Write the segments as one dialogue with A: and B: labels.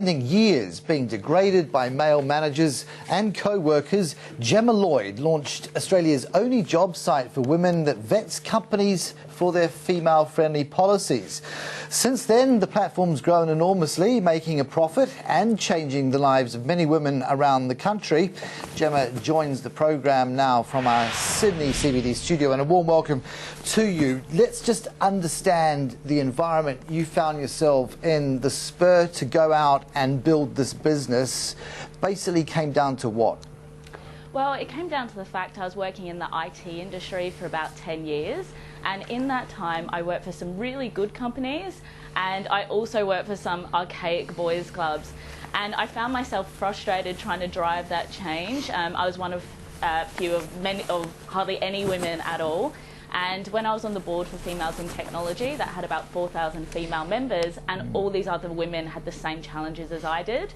A: Spending years being degraded by male managers and co-workers, Gemma Lloyd launched Australia's only job site for women that vets companies for their female-friendly policies. Since then, the platform's grown enormously, making a profit and changing the lives of many women around the country. Gemma joins the program now from our Sydney CBD studio, and a warm welcome to you. Let's just understand the environment you found yourself in. The spur to go out and build this business basically came down to what?
B: Well, it came down to the fact I was working in the IT industry for about 10 years, and in that time I worked for some really good companies, and I also worked for some archaic boys clubs, and I found myself frustrated trying to drive that change. I was one of hardly any women at all. And when I was on the board for Females in Technology, that had about 4,000 female members, and all these other women had the same challenges as I did.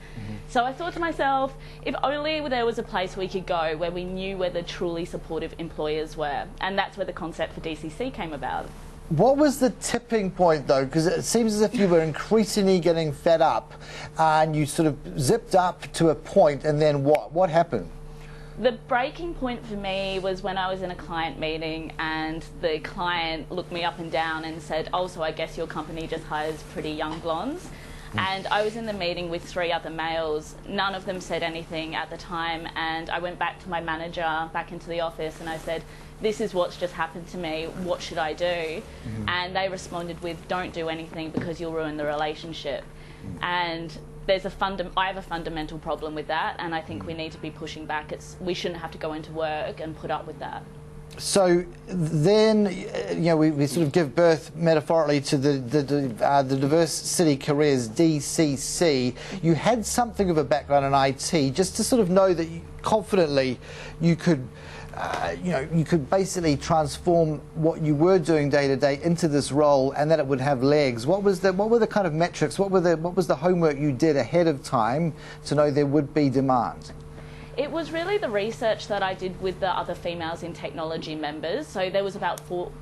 B: So I thought to myself, if only there was a place we could go where we knew where the truly supportive employers were. And that's where the concept for DCC came about.
A: What was the tipping point, though? Because it seems as if you were increasingly getting fed up, and you sort of zipped up to a point, and then what? What happened?
B: The breaking point for me was when I was in a client meeting and the client looked me up and down and said, "Oh, so I guess your company just hires pretty young blondes." And I was in the meeting with 3 other males. None of them said anything at the time, and I went back to my manager, back into the office, and I said, "This is what's just happened to me, what should I do?" And they responded with, "Don't do anything because you'll ruin the relationship." And I have a fundamental problem with that, and I think we need to be pushing back. We shouldn't have to go into work and put up with that.
A: So then, we sort of give birth metaphorically to the Diversity Careers DCC. You had something of a background in IT, just to sort of know that confidently you could. You could basically transform what you were doing day to day into this role, and that it would have legs. What were the kind of metrics? What was the homework you did ahead of time to know there would be demand?
B: It was really the research that I did with the other Females in Technology members. So there was about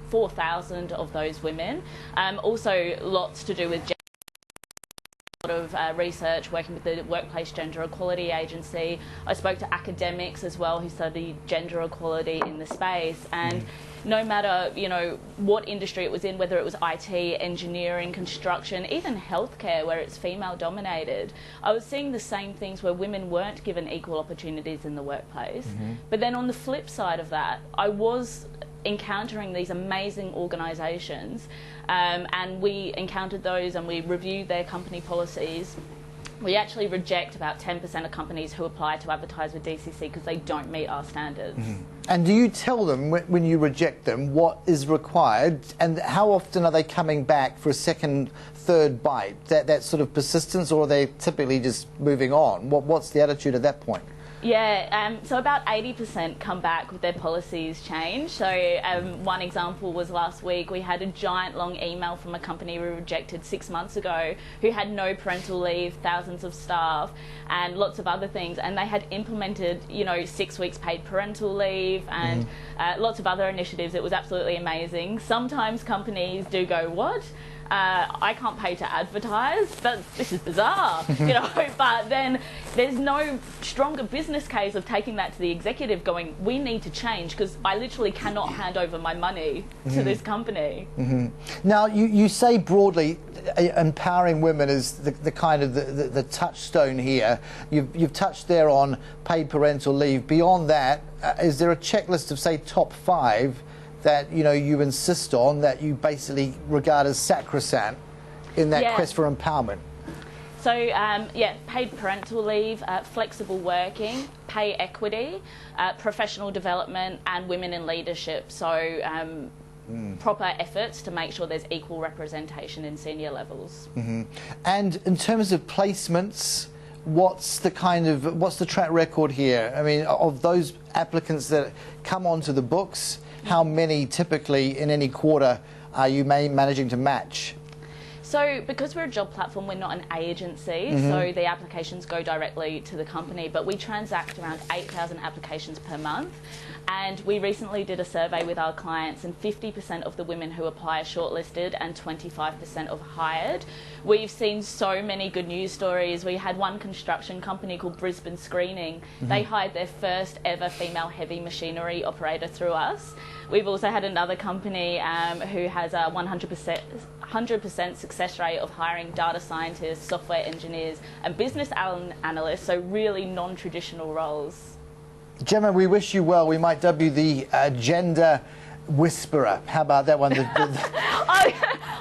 B: 4,000 of those women. Also lots to do with of research, working with the Workplace Gender Equality Agency. I spoke to academics as well who study gender equality in the space, and no matter what industry it was in, whether it was IT, engineering, construction, even healthcare where it's female dominated, I was seeing the same things where women weren't given equal opportunities in the workplace. But then on the flip side of that, I was encountering these amazing organisations, and we encountered those and we reviewed their company policies. We actually reject about 10% of companies who apply to advertise with DCC because they don't meet our standards.
A: And do you tell them when you reject them what is required, and how often are they coming back for a second, third bite? That sort of persistence, or are they typically just moving on? What's the attitude at that point?
B: Yeah, so about 80% come back with their policies changed. So one example was last week we had a giant long email from a company we rejected 6 months ago who had no parental leave, thousands of staff and lots of other things, and they had implemented 6 weeks paid parental leave and lots of other initiatives. It was absolutely amazing. Sometimes companies do go, "What? I can't pay to advertise? This is bizarre," but then there's no stronger business case of taking that to the executive going, "We need to change because I literally cannot hand over my money to this company."
A: Now, you say broadly empowering women is the kind of the touchstone here. You've touched there on paid parental leave. Beyond that, is there a checklist of, say, top 5 that you insist on, that you basically regard as sacrosanct in that quest for empowerment?
B: So paid parental leave, flexible working, pay equity, professional development, and women in leadership. So proper efforts to make sure there's equal representation in senior levels.
A: And in terms of placements, what's the track record here? I mean, of those applicants that come onto the books, how many typically in any quarter are you managing to match?
B: So because we're a job platform, we're not an agency, so the applications go directly to the company, but we transact around 8,000 applications per month. And we recently did a survey with our clients, and 50% of the women who apply are shortlisted and 25% are hired. We've seen so many good news stories. We had one construction company called Brisbane Screening. They hired their first ever female heavy machinery operator through us. We've also had another company who has a 100% success rate of hiring data scientists, software engineers and business analysts, so really non-traditional roles.
A: Gemma, we wish you well. We might dub you the gender whisperer. How about that one?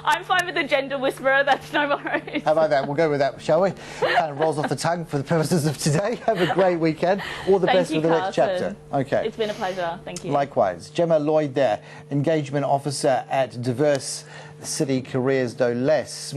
B: I'm fine with the gender whisperer, that's no worries.
A: How about that? We'll go with that, shall we? Kind of rolls off the tongue for the purposes of today. Have a great weekend. All the best for the next chapter. Okay.
B: It's been a pleasure. Thank you.
A: Likewise. Gemma Lloyd there, Engagement Officer at Diverse City Careers, no less.